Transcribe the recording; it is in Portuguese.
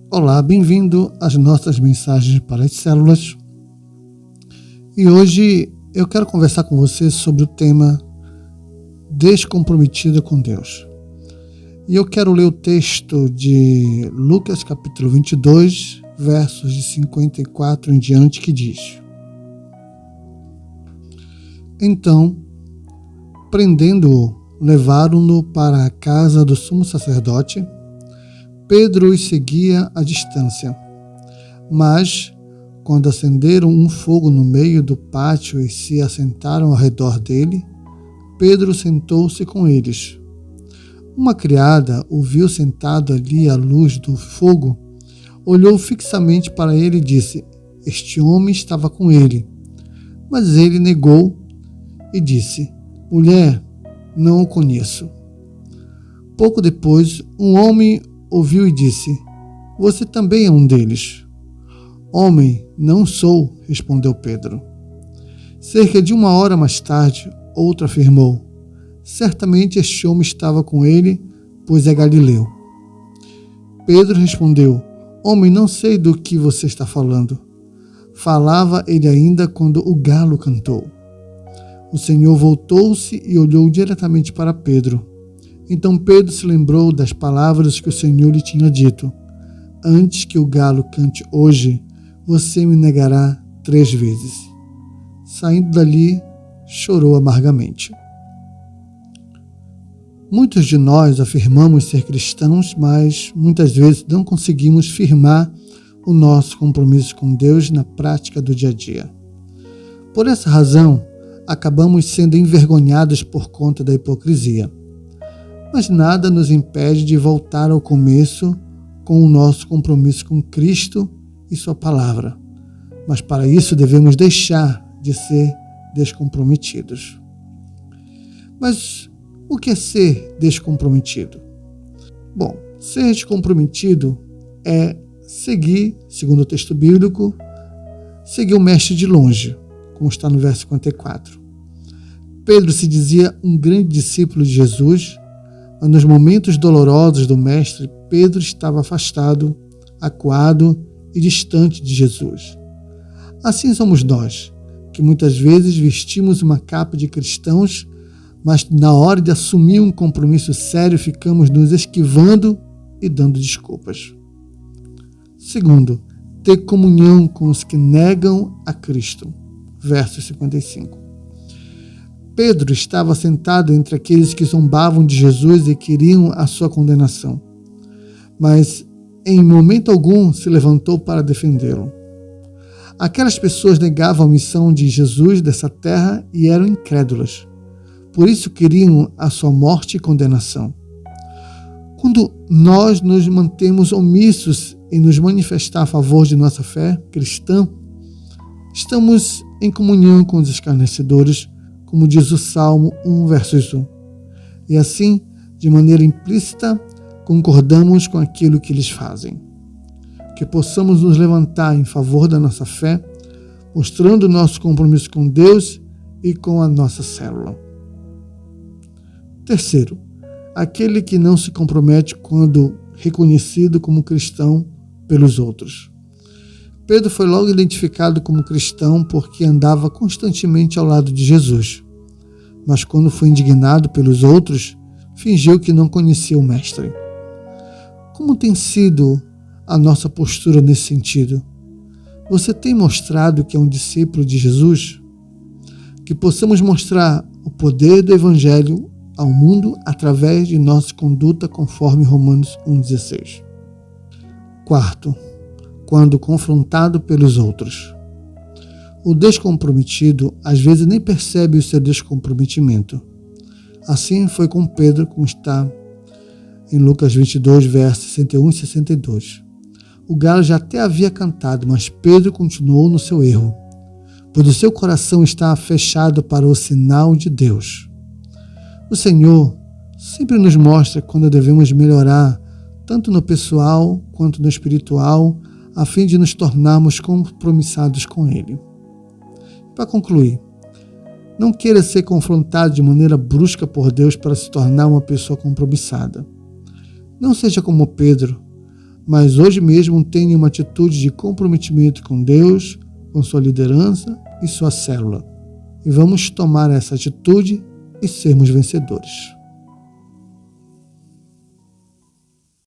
Olá, bem-vindo às nossas mensagens para as células. E hoje eu quero conversar com você sobre o tema Descomprometida com Deus. E eu quero ler o texto de Lucas capítulo 22, versos de 54 em diante, que diz: Então, prendendo-o, levaram-no para a casa do sumo sacerdote. Pedro os seguia à distância. Mas, quando acenderam um fogo no meio do pátio e se assentaram ao redor dele, Pedro sentou-se com eles. Uma criada o viu sentado ali à luz do fogo, olhou fixamente para ele e disse: Este homem estava com ele. Mas ele negou e disse: Mulher, não o conheço. Pouco depois, um homem ouviu e disse: Você também é um deles. Homem, não sou, respondeu Pedro. Cerca de 1 hora mais tarde, outro afirmou: Certamente este homem estava com ele, pois é galileu. Pedro respondeu: Homem, não sei do que você está falando. Falava ele ainda quando o galo cantou. O Senhor voltou-se e olhou diretamente para Pedro. Então Pedro se lembrou das palavras que o Senhor lhe tinha dito: Antes que o galo cante hoje, você me negará 3 vezes. Saindo dali, chorou amargamente. Muitos de nós afirmamos ser cristãos, mas muitas vezes não conseguimos firmar o nosso compromisso com Deus na prática do dia a dia. Por essa razão, acabamos sendo envergonhados por conta da hipocrisia. Mas nada nos impede de voltar ao começo com o nosso compromisso com Cristo e Sua Palavra. Mas para isso devemos deixar de ser descomprometidos. Mas o que é ser descomprometido? Bom, ser descomprometido é seguir, segundo o texto bíblico, seguir o mestre de longe, como está no verso 54. Pedro se dizia um grande discípulo de Jesus, mas nos momentos dolorosos do Mestre, Pedro estava afastado, acuado e distante de Jesus. Assim somos nós, que muitas vezes vestimos uma capa de cristãos, mas na hora de assumir um compromisso sério, ficamos nos esquivando e dando desculpas. Segundo, ter comunhão com os que negam a Cristo. Verso 55. Pedro estava sentado entre aqueles que zombavam de Jesus e queriam a sua condenação, mas em momento algum se levantou para defendê-lo. Aquelas pessoas negavam a missão de Jesus dessa terra e eram incrédulas, por isso queriam a sua morte e condenação. Quando nós nos mantemos omissos em nos manifestar a favor de nossa fé cristã, estamos em comunhão com os escarnecedores, como diz o Salmo 1, versos 1. E assim, de maneira implícita, concordamos com aquilo que eles fazem. Que possamos nos levantar em favor da nossa fé, mostrando nosso compromisso com Deus e com a nossa célula. Terceiro, aquele que não se compromete quando reconhecido como cristão pelos outros. Pedro foi logo identificado como cristão porque andava constantemente ao lado de Jesus. Mas quando foi indignado pelos outros, fingiu que não conhecia o Mestre. Como tem sido a nossa postura nesse sentido? Você tem mostrado que é um discípulo de Jesus? Que possamos mostrar o poder do Evangelho ao mundo através de nossa conduta conforme Romanos 1,16. Quarto, quando confrontado pelos outros. O descomprometido às vezes nem percebe o seu descomprometimento. Assim foi com Pedro, como está em Lucas 22, versos 61 e 62. O galo já até havia cantado, mas Pedro continuou no seu erro, pois o seu coração estava fechado para o sinal de Deus. O Senhor sempre nos mostra quando devemos melhorar, tanto no pessoal quanto no espiritual, a fim de nos tornarmos compromissados com Ele. Para concluir, não queira ser confrontado de maneira brusca por Deus para se tornar uma pessoa compromissada. Não seja como Pedro, mas hoje mesmo tenha uma atitude de comprometimento com Deus, com sua liderança e sua célula. E vamos tomar essa atitude e sermos vencedores.